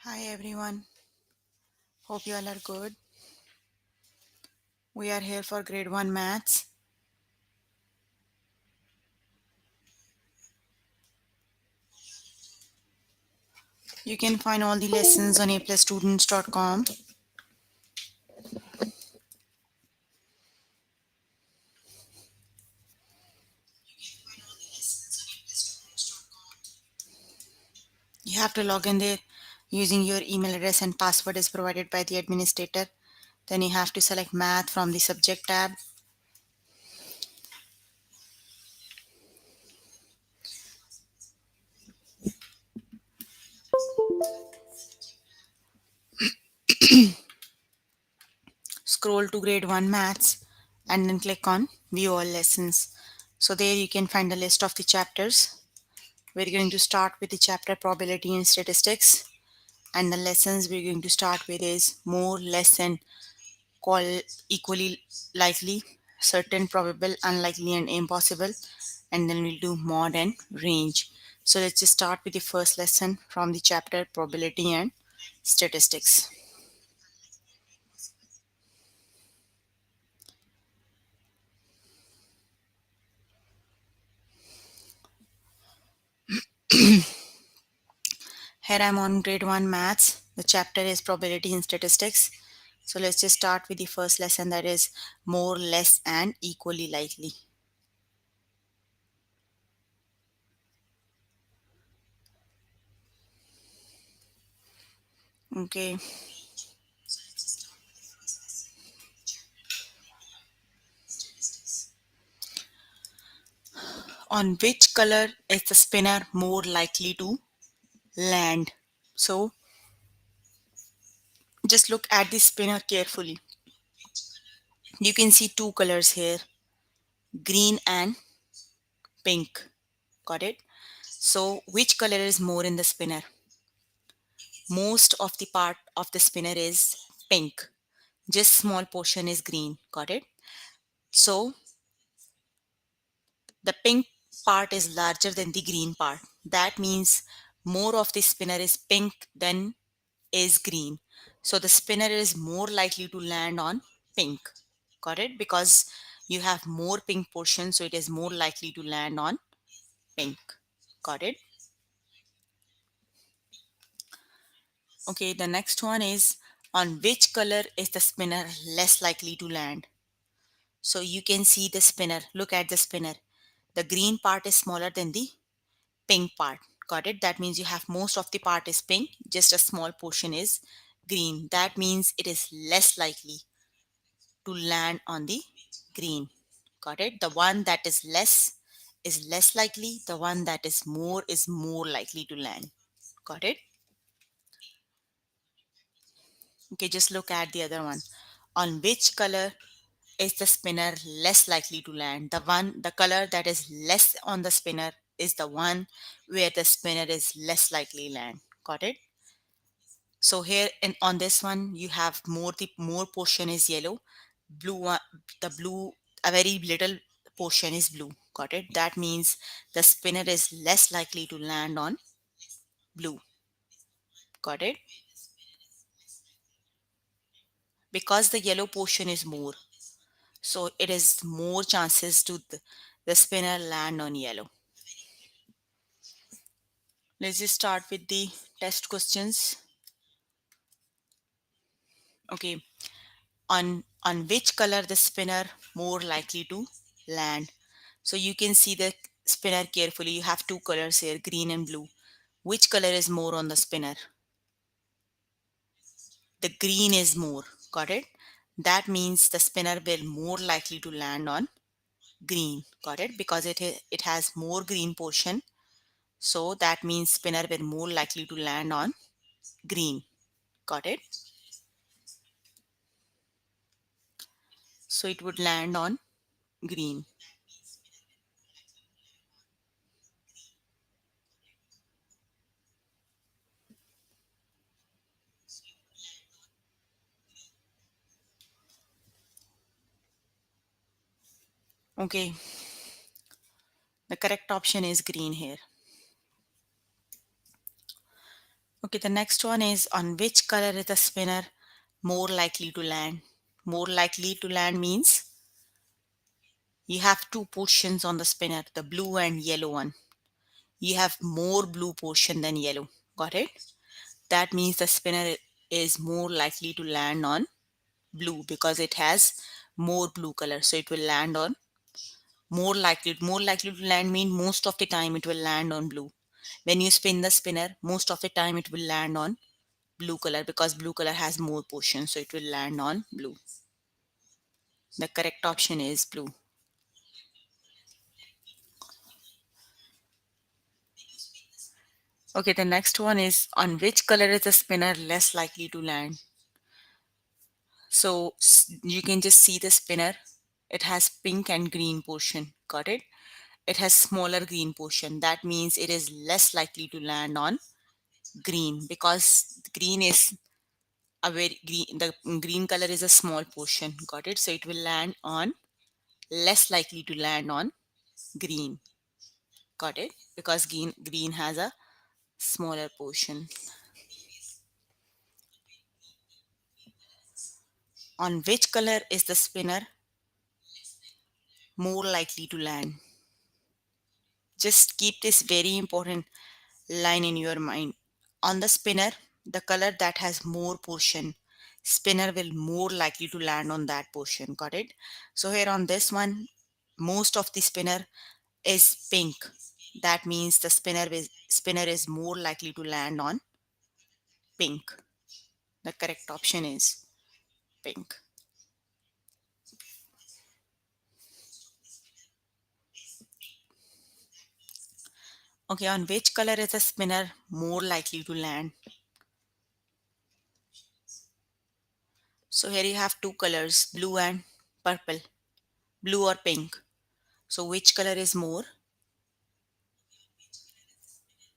Hi everyone, hope you all are good. We are here for grade 1 maths. You can find all the lessons on aplusstudents.com. You have to log in there using your email address and password is provided by the administrator. Then you have to select math from the subject tab. Scroll to grade 1 maths and then click on view all lessons. So there you can find the list of the chapters. We're going to start with the chapter probability and statistics, and the lessons we're going to start with is more, less, and call equally likely, certain, probable, unlikely, and impossible, and then we'll do mod and range. So let's just start with the first lesson from the chapter probability and statistics. Here I'm on grade 1 maths. The chapter is probability and statistics. So let's just start with the first lesson, that is more, less, and equally likely. Okay. On which color is the spinner more likely to land? So just look at the spinner carefully. You can see two colors here, green and pink. Got it? So which color is more in the spinner? Most of the part of the spinner is pink. Just small portion is green. Got it? So the pink part is larger than the green part. That means more of the spinner is pink than is green. So the spinner is more likely to land on pink. Got it? Because you have more pink portion, so it is more likely to land on pink. Got it? Okay, the next one is on which color is the spinner less likely to land? So you can see the spinner. Look at the spinner. The green part is smaller than the pink part. Got it? That means you have most of the part is pink, just a small portion is green. That means it is less likely to land on the green. Got it? The one that is less likely. The one that is more likely to land. Got it? Okay, just look at the other one. On which color is the spinner less likely to land? The color that is less on the spinner is the one where the spinner is less likely land. Got it? So here on this one, you have the more portion is yellow, blue one, the blue, a very little portion is blue. Got it? That means the spinner is less likely to land on blue. Got it? Because the yellow portion is more. So it is more chances to the spinner land on yellow. Let's just start with the test questions. Okay, on which color the spinner more likely to land? So you can see the spinner carefully. You have two colors here, green and blue. Which color is more on the spinner? The green is more. Got it? That means the spinner will more likely to land on green. Got it? Because it has more green portion. So that means spinner will more likely to land on green. Got it? So it would land on green. Okay. The correct option is green here. Okay, the next one is on which color is the spinner more likely to land? More likely to land means you have two portions on the spinner, the blue and yellow one. You have more blue portion than yellow. Got it? That means the spinner is more likely to land on blue because it has more blue color. So it will land on more likely to land mean most of the time it will land on blue. When you spin the spinner, most of the time it will land on blue color because blue color has more portion, so it will land on blue. The correct option is blue. Okay, the next one is on which color is the spinner less likely to land? So you can just see the spinner. It has pink and green portion. Got it? It has smaller green portion. That means it is less likely to land on green because green is a very green. The green color is a small portion. Got it? So it will land on less likely to land on green. Got it? Because green has a smaller portion. On which color is the spinner more likely to land? Just keep this very important line in your mind. On the spinner, the color that has more portion, spinner will more likely to land on that portion. Got it? So here on this one, most of the spinner is pink. That means the spinner is more likely to land on pink. The correct option is pink. Okay, on which color is the spinner more likely to land? So here you have two colors, blue and purple, blue or pink. So which color is more?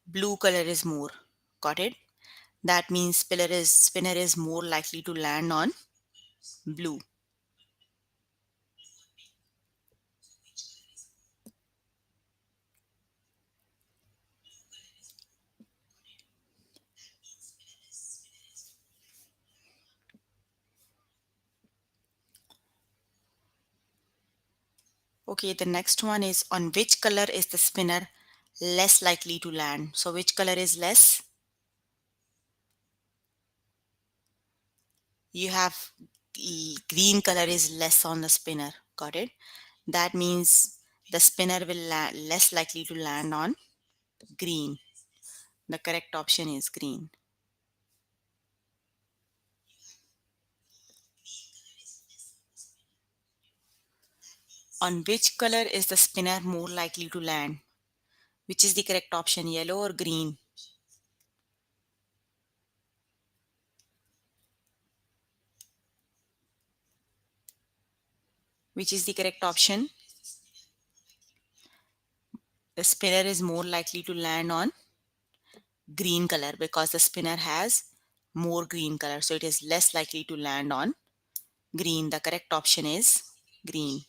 Blue color is more. Got it? That means spinner is more likely to land on blue. Okay, the next one is on which color is the spinner less likely to land? So which color is less? You have green color is less on the spinner. Got it? That means the spinner will less likely to land on green. The correct option is green. On which color is the spinner more likely to land? Which is the correct option, yellow or green? Which is the correct option? The spinner is more likely to land on green color because the spinner has more green color. So it is less likely to land on green. The correct option is green.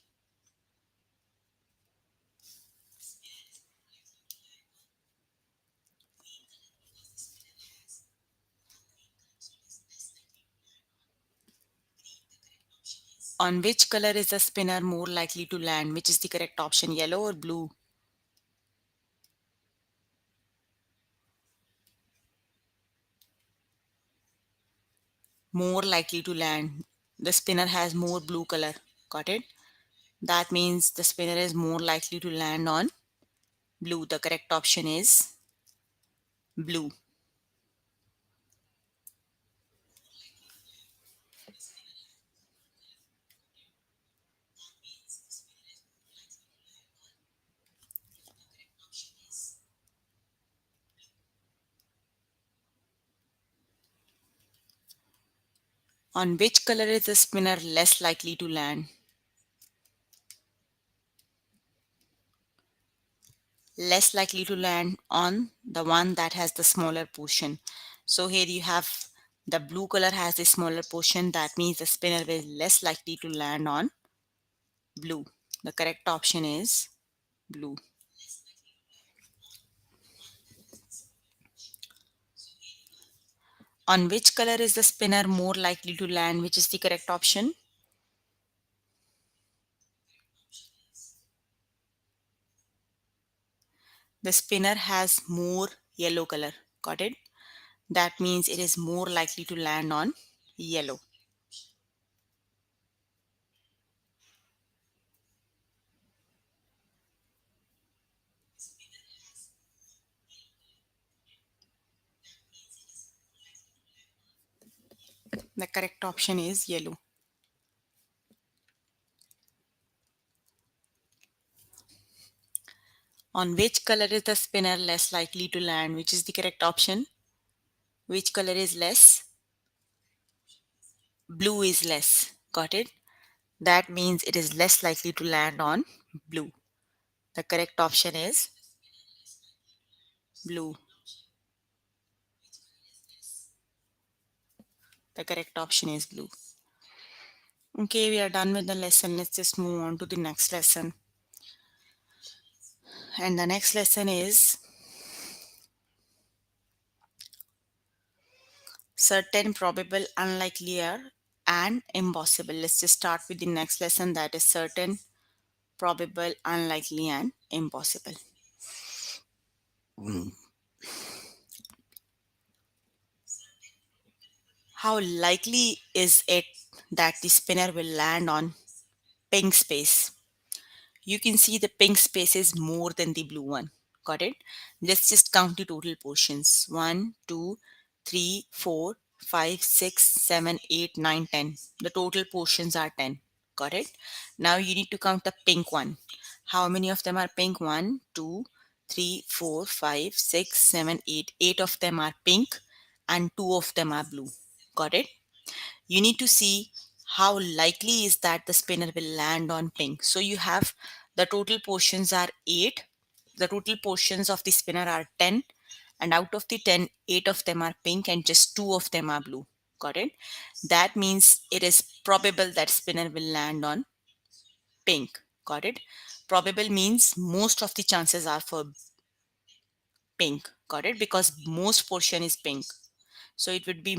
On which color is the spinner more likely to land? Which is the correct option, yellow or blue? More likely to land. The spinner has more blue color. Got it? That means the spinner is more likely to land on blue. The correct option is blue. On which color is the spinner less likely to land? Less likely to land on the one that has the smaller portion. So here you have the blue color has a smaller portion. That means the spinner is less likely to land on blue. The correct option is blue. On which color is the spinner more likely to land, which is the correct option? The spinner has more yellow color. Got it? That means it is more likely to land on yellow. The correct option is yellow. On which color is the spinner less likely to land, which is the correct option? Which color is less? Blue is less. Got it? That means it is less likely to land on blue. The correct option is blue. The correct option is blue. Okay, we are done with the lesson. Let's just move on to the next lesson. And the next lesson is certain, probable, unlikelier, and impossible. Let's just start with the next lesson, that is certain, probable, unlikely, and impossible. How likely is it that the spinner will land on pink space? You can see the pink space is more than the blue one. Got it? Let's just count the total portions. 1, 2, 3, 4, 5, 6, 7, 8, 9, 10. The total portions are 10. Got it? Now you need to count the pink one. How many of them are pink? 1, 2, 3, 4, 5, 6, 7, 8. 8 of them are pink and 2 of them are blue. Got it? You need to see how likely is that the spinner will land on pink. So you have the total portions are 8. The total portions of the spinner are 10. And out of the 10, 8 of them are pink and just 2 of them are blue. Got it? That means it is probable that spinner will land on pink. Got it? Probable means most of the chances are for pink. Got it? Because most portion is pink. So it would be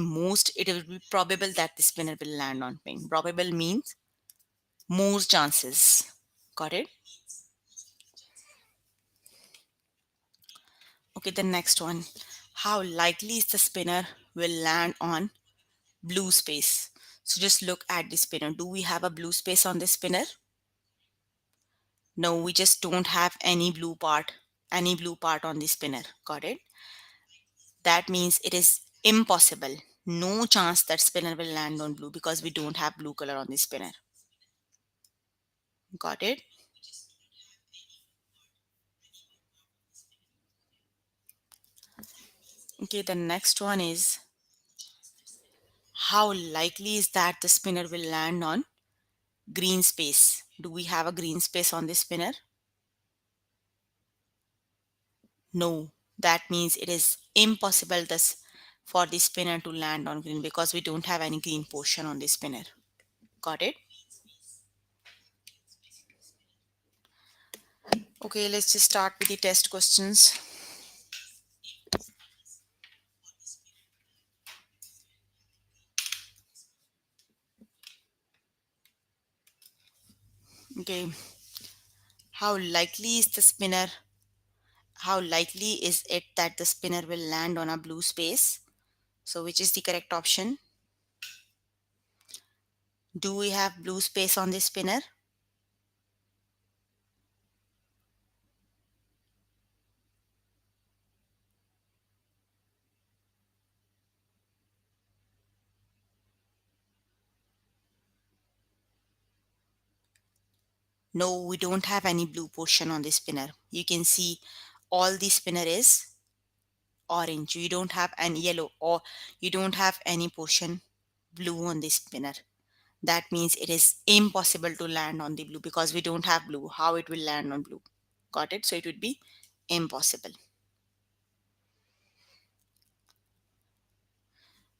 probable that the spinner will land on pink. Probable means more chances. Got it? Okay, the next one. How likely is the spinner will land on blue space? So just look at the spinner. Do we have a blue space on the spinner? No, we just don't have any blue part on the spinner. Got it? That means it is impossible. No chance that spinner will land on blue because we don't have blue color on the spinner. Got it? Okay, the next one is how likely is that the spinner will land on green space? Do we have a green space on the spinner? No. That means it is impossible for the spinner to land on green because we don't have any green portion on the spinner. Got it? Okay, let's just start with the test questions. Okay. How likely is the spinner? How likely is it that the spinner will land on a blue space? So which is the correct option? Do we have blue space on the spinner? No, we don't have any blue portion on the spinner. You can see all the spinner is orange. You don't have any yellow or you don't have any portion blue on the spinner. That means it is impossible to land on the blue because we don't have blue. How it will land on blue? Got it? So it would be impossible.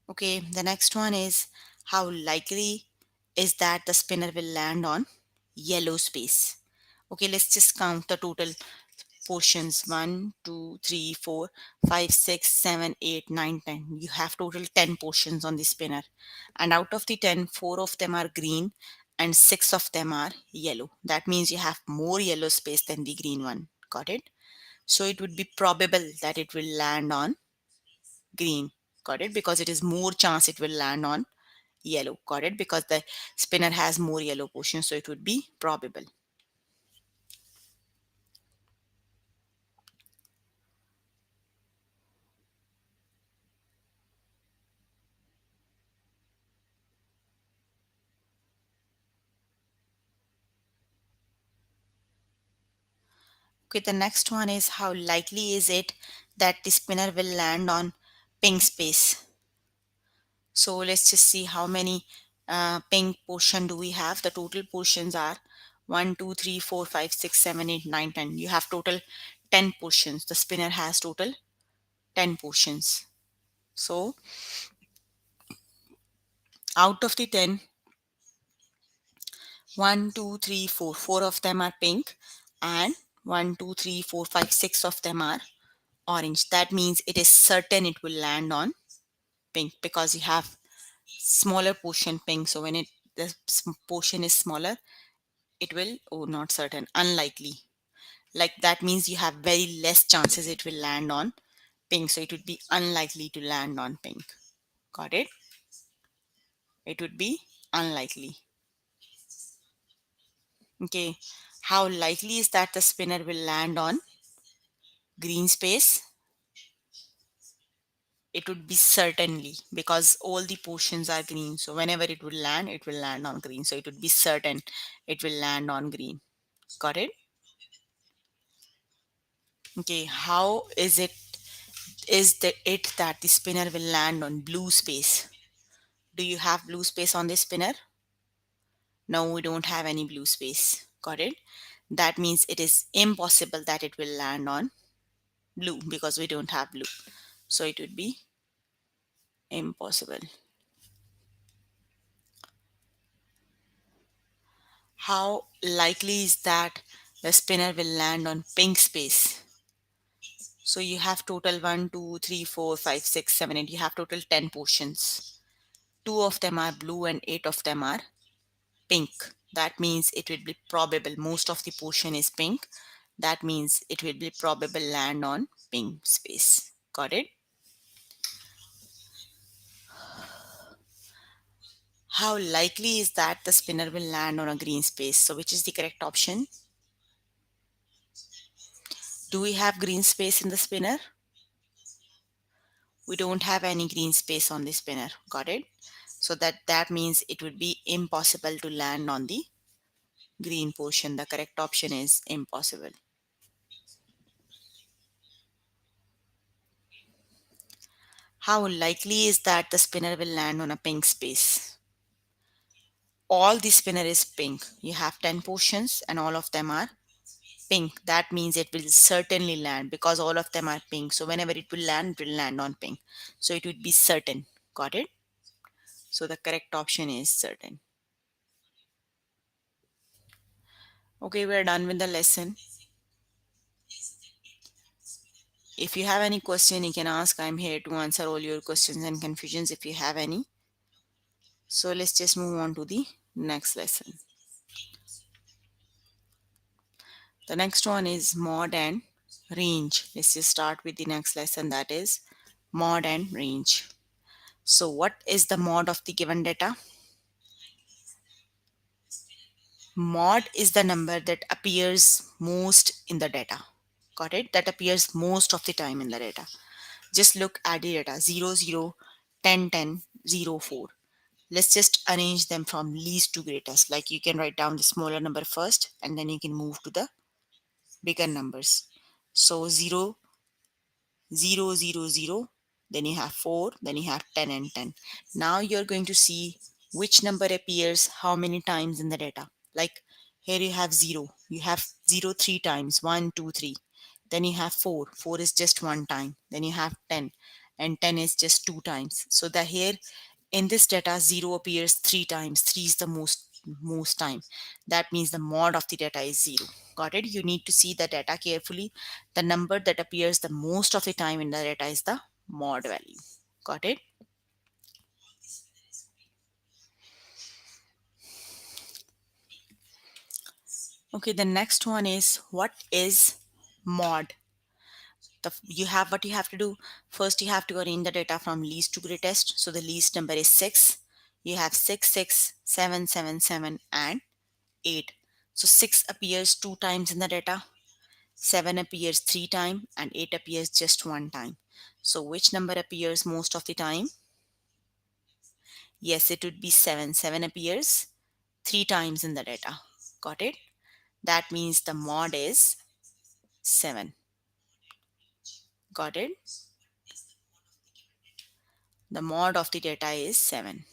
Okay, the next one is how likely is that the spinner will land on yellow space? Okay, let's just count the total portions: 1, 2, 3, 4, 5, 6, 7, 8, 9, 10. You have total 10 portions on the spinner, and out of the 10, 4 of them are green and 6 of them are yellow. That means you have more yellow space than the green one. Got it? So it would be probable that it will land on green. Got it? Because it is more chance it will land on yellow. Got it? Because the spinner has more yellow portions, so it would be probable. Okay, the next one is how likely is it that the spinner will land on pink space. So let's just see how many pink portion do we have. The total portions are 1, 2, 3, 4, 5, 6, 7, 8, 9, 10. You have total 10 portions. The spinner has total 10 portions. So out of the 10, 1, 2, 3, 4, 4 of them are pink, and 1, 2, 3, 4, 5, 6 of them are orange. That means it is certain it will land on pink because you have smaller portion pink. So when portion is smaller, it will, oh, not certain, unlikely. Like that means you have very less chances it will land on pink. So it would be unlikely to land on pink. Got it? It would be unlikely. Okay. How likely is that the spinner will land on green space? It would be certainly, because all the portions are green. So whenever it will land on green. So it would be certain it will land on green. Got it? Okay. How is it that the spinner will land on blue space? Do you have blue space on the spinner? No, we don't have any blue space. Got it? That means it is impossible that it will land on blue because we don't have blue. So it would be impossible. How likely is that the spinner will land on pink space? So you have total 1, 2, 3, 4, 5, 6, 7, 8. You have total 10 portions. 2 of them are blue and 8 of them are pink. That means it will be probable. Most of the portion is pink. That means it will be probable land on pink space. Got it? How likely is that the spinner will land on a green space? So which is the correct option? Do we have green space in the spinner? We don't have any green space on the spinner. Got it? So that means it would be impossible to land on the green portion. The correct option is impossible. How likely is that the spinner will land on a pink space? All the spinner is pink. You have 10 portions and all of them are pink. That means it will certainly land because all of them are pink. So whenever it will land on pink. So it would be certain. Got it? So the correct option is certain. Okay, we're done with the lesson. If you have any question, you can ask. I'm here to answer all your questions and confusions if you have any. So let's just move on to the next lesson. The next one is mod and range. Let's just start with the next lesson, that is mod and range. So what is the mod of the given data? Mod is the number that appears most in the data. Got it? That appears most of the time in the data. Just look at the data 0, 0, 10, 10, 0, 4. Let's just arrange them from least to greatest. Like you can write down the smaller number first and then you can move to the bigger numbers. So 0, 0, 0, 0, then you have 4, then you have 10 and 10. Now you're going to see which number appears how many times in the data. Like here you have 0, you have 0 3 times, 1, 2, 3. Then you have 4, 4 is just one time. Then you have 10 and 10 is just two times. So the here in this data 0 appears 3 times. 3 is the most most time. That means the mod of the data is 0. Got it? You need to see the data carefully. The number that appears the most of the time in the data is the mod value. Got it? Okay, the next one is, what is mod? You have what you have to do. First, you have to arrange the data from least to greatest. So the least number is 6. You have 6, 6, 7, 7, 7, and 8. So 6 appears 2 times in the data, 7 appears 3 times, and 8 appears just 1 time. So which number appears most of the time? Yes, it would be 7. 7 appears 3 times in the data. Got it? That means the mod is 7. Got it? The mod of the data is 7.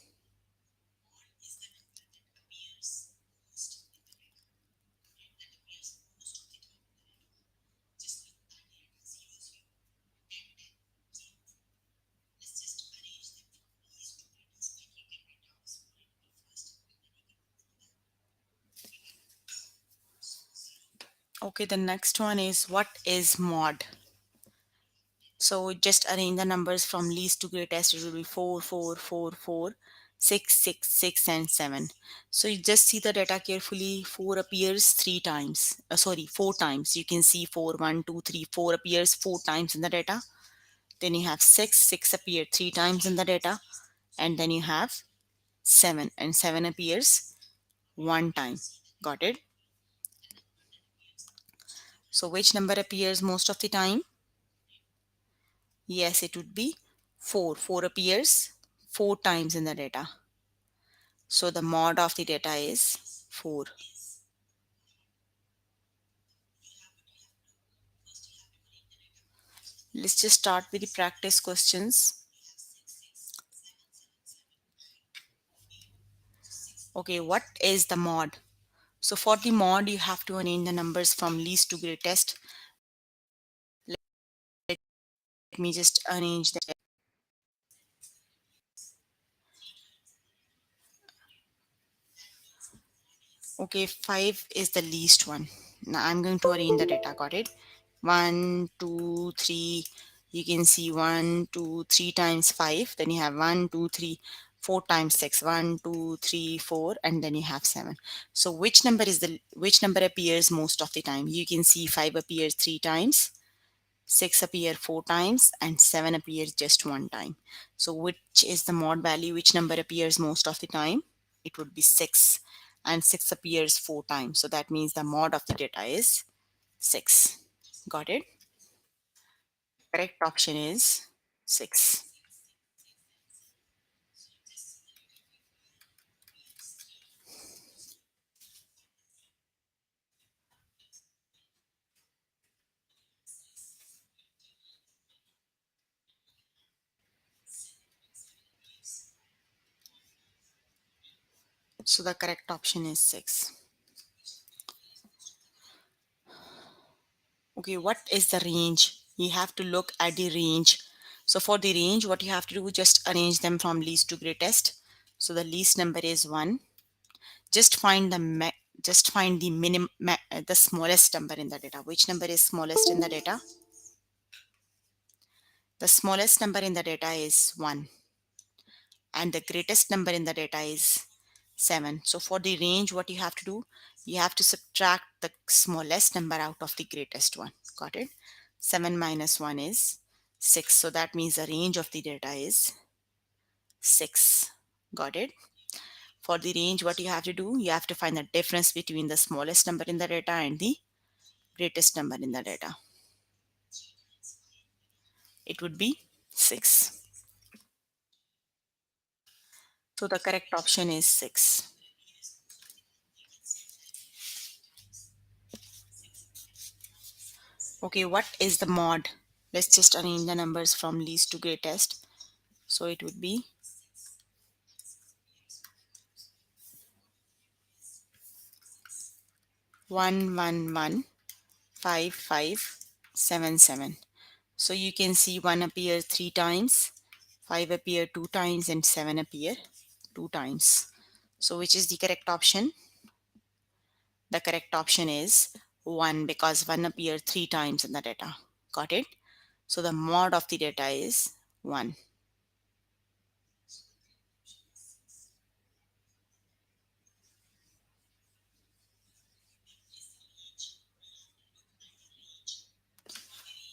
Okay, the next one is, what is mod? So just arrange the numbers from least to greatest. It will be 4, 4, 4, 4, 6, 6, 6, and 7. So you just see the data carefully. 4 appears 3 times. Sorry, 4 times. You can see 4, 1, 2, 3, 4 appears 4 times in the data. Then you have 6, 6 appear 3 times in the data. And then you have 7, and 7 appears 1 time. Got it? So which number appears most of the time? Yes, it would be 4. 4 appears 4 times in the data. So the mod of the data is 4. Let's just start with the practice questions. Okay, what is the mod? So for the mod, you have to arrange the numbers from least to greatest. Let me just arrange them. Okay, 5 is the least one. Now I'm going to arrange the data. Got it? 1, 2, 3. You can see 1, 2, 3 times 5. Then you have 1, 2, 3, 4 times 6. 1, 2, 3, 4, and then you have 7. So which number appears most of the time? You can see 5 appears 3 times, 6 appear 4 times, and 7 appears just 1 time. So which is the mod value? Which number appears most of the time? It would be 6, and 6 appears 4 times. So that means the mod of the data is 6. Got it? Correct option is 6. So the correct option is 6. Okay, what is the range? You have to look at the range. So for the range, what you have to do, just arrange them from least to greatest. So the least number is 1. Just find the smallest number in the data. Which number is smallest in the data? The smallest number in the data is 1, and the greatest number in the data is 7. So for the range, what you have to do, you have to subtract the smallest number out of the greatest one. Got it? 7 minus 1 is 6. So that means the range of the data is 6. Got it? For the range, what you have to do, you have to find the difference between the smallest number in the data and the greatest number in the data. It would be 6. So the correct option is 6. Okay, what is the mod? Let's just arrange the numbers from least to greatest. So it would be 1, 1, 1, 5, 5, 7, 7. So you can see 1 appear 3 times, 5 appear 2 times, and 7 appear 2 times. So which is the correct option? The correct option is 1 because 1 appears 3 times in the data. Got it? So the mod of the data is 1.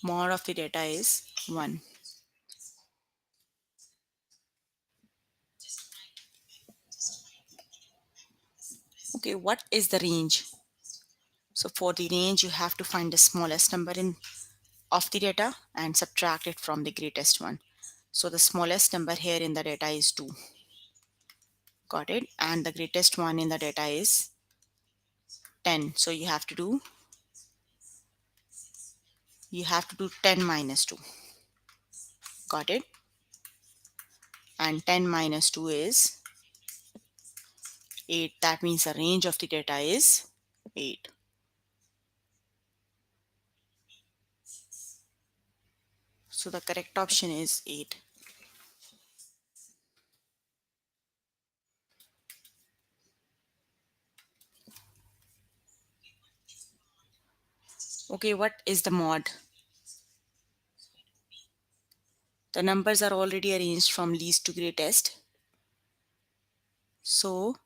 Mod of the data is 1. Okay, what is the range? So for the range, you have to find the smallest number in of the data and subtract it from the greatest one. So the smallest number here in the data is 2. Got it? And the greatest one in the data is 10. So you have to do 10 minus 2. Got it? And 10 minus 2 is 8. That means the range of the data is 8. So the correct option is 8. Okay, what is the mod? The numbers are already arranged from least to greatest. So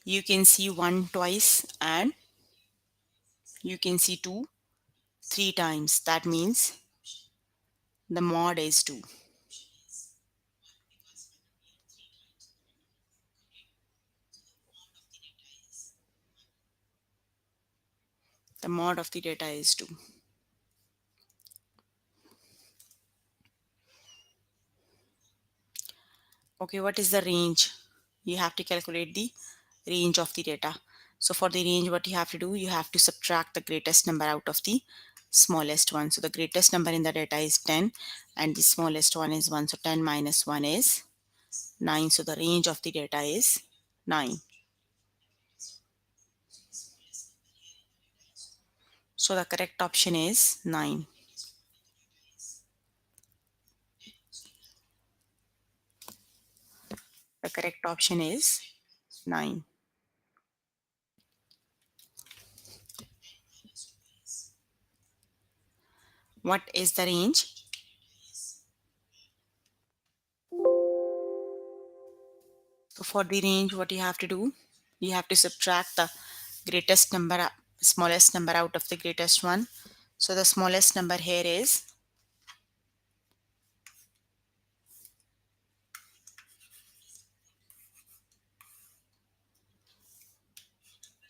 you can see 1 twice and you can see 2 3 times. That means the mod is 2. The mod of the data is 2. Okay, what is the range? You have to calculate the range of the data. So for the range, what you have to do, you have to subtract the greatest number out of the smallest one. So the greatest number in the data is 10 and the smallest one is 1. So 10 minus 1 is 9. So the range of the data is 9. So the correct option is 9. The correct option is 9. What is the range? So for the range, what you have to do, you have to subtract the greatest number, smallest number out of the greatest one. So the smallest number here is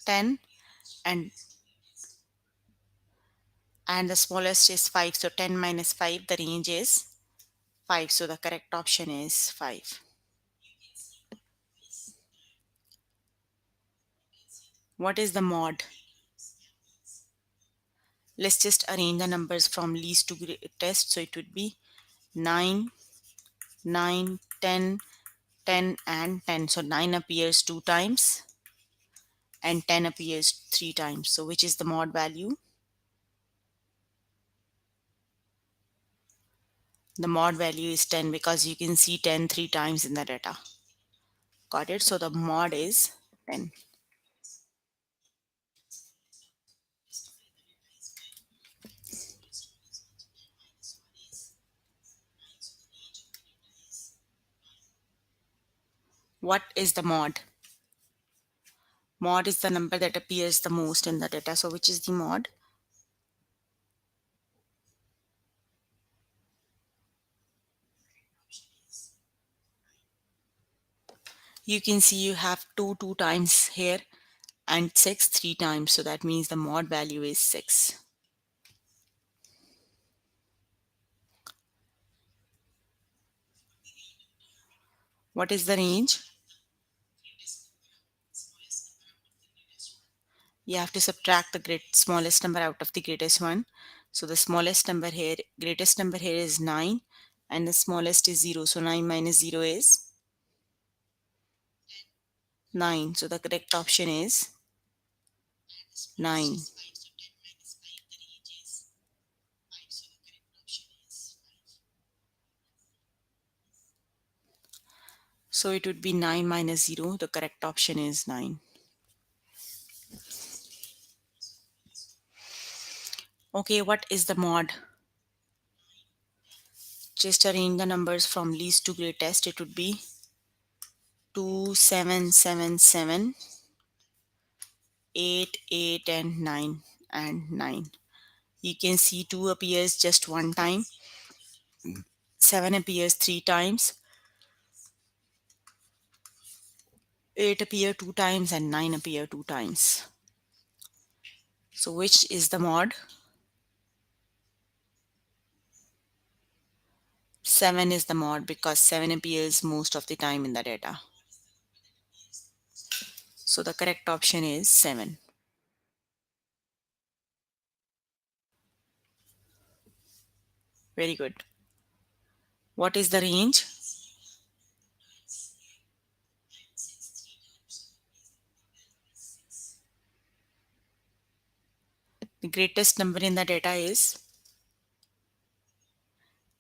10 and the smallest is 5. So 10 minus 5, the range is 5. So the correct option is 5. What is the mod? Let's just arrange the numbers from least to greatest. So it would be 9, 9, 10, 10 and 10. So 9 appears 2 times and 10 appears 3 times. So which is the mod value? The mod value is 10 because you can see 10 3 times in the data. Got it? So the mod is 10. What is the mod? Mod is the number that appears the most in the data. So which is the mod? You can see you have 2 2 times here and 6 3 times. So that means the mod value is 6. What is the range? You have to subtract the smallest number out of the greatest one. So the smallest number here, greatest number here is 9 and the smallest is 0. So 9 minus 0 is 9. So the correct option is 9. So it would be 9 minus 0. The correct option is 9. Okay, what is the mod? Just arrange the numbers from least to greatest. It would be 2, 7, 7, 7, 8, 8, and 9, and 9. You can see 2 appears just one time, 7 appears 3 times, 8 appear 2 times, and 9 appear 2 times. So which is the mod? 7 is the mod because 7 appears most of the time in the data. So the correct option is 7. Very good. What is the range? The greatest number in the data is?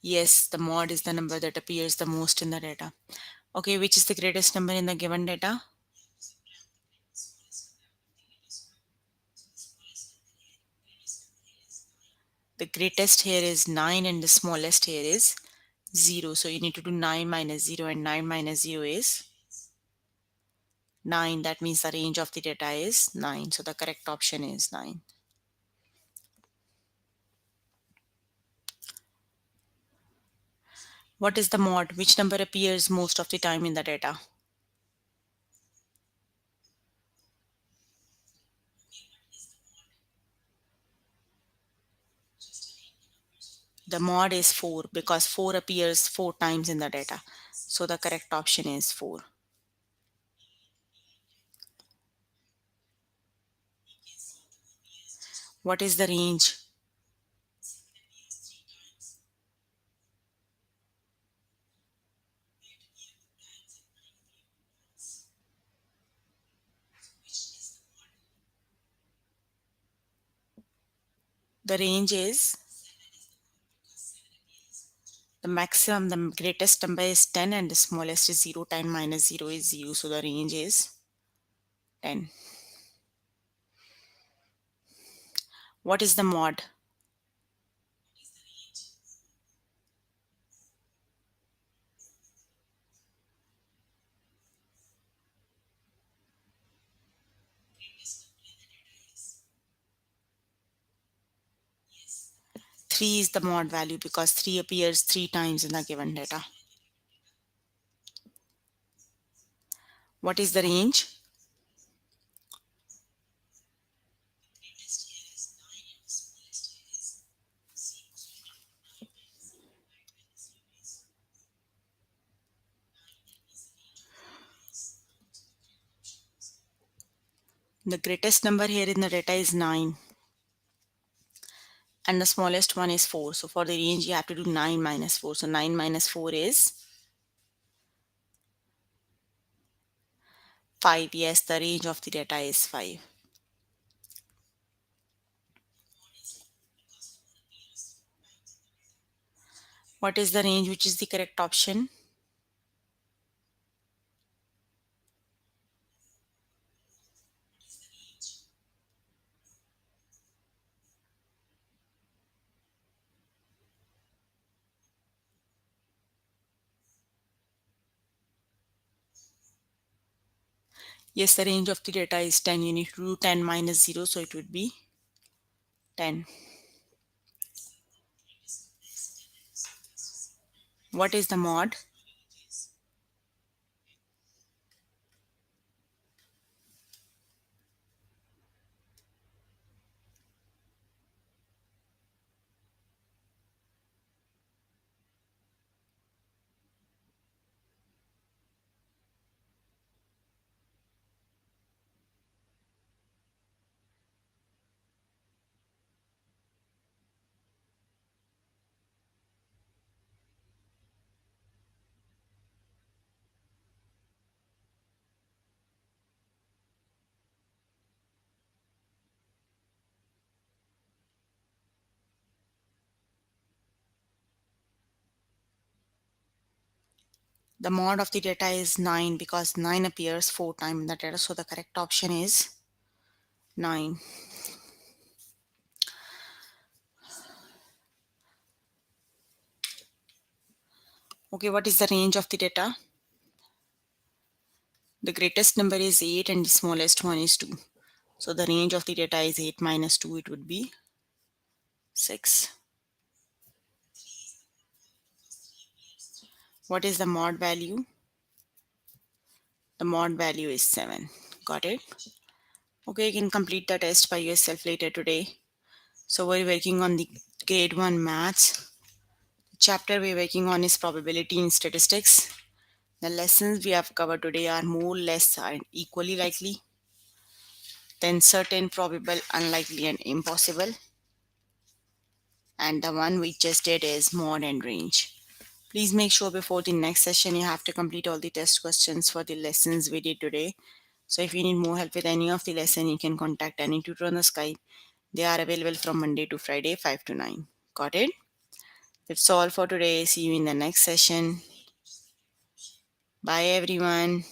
Yes, the mod is the number that appears the most in the data. Okay, which is the greatest number in the given data? The greatest here is 9 and the smallest here is 0. So you need to do 9 minus 0, and 9 minus 0 is 9. That means the range of the data is 9. So the correct option is 9. What is the mod? Which number appears most of the time in the data? The mod is 4 because 4 appears 4 times in the data. So the correct option is 4. What is the range? The range is the maximum, the greatest number is 10 and the smallest is 0. 10 minus 0 is 0. So the range is 10. What is the mod? Three is the mod value because 3 appears 3 times in the given data. What is the range? The greatest number here in the data is 9 and the smallest one is 4. So for the range you have to do 9 minus 4. So 9 minus 4 is 5. Yes, the range of the data is 5. What is the range which is the correct option? Yes, the range of the data is 10. You need to do 10 minus 0. So it would be 10. What is the mod? The mod of the data is 9 because 9 appears 4 times in the data. So the correct option is 9. Okay, what is the range of the data? The greatest number is 8 and the smallest one is 2. So the range of the data is 8 minus 2, it would be 6. What is the mod value? The mod value is 7. Got it? Okay, you can complete the test by yourself later today. So we're working on the grade 1 maths. The chapter we're working on is probability in statistics. The lessons we have covered today are more, less, and equally likely, then certain, probable, unlikely, and impossible. And the one we just did is mod and range. Please make sure before the next session you have to complete all the test questions for the lessons we did today. So if you need more help with any of the lesson, you can contact any tutor on the Skype. They are available from Monday to Friday, 5 to 9. Got it? That's all for today. See you in the next session. Bye everyone.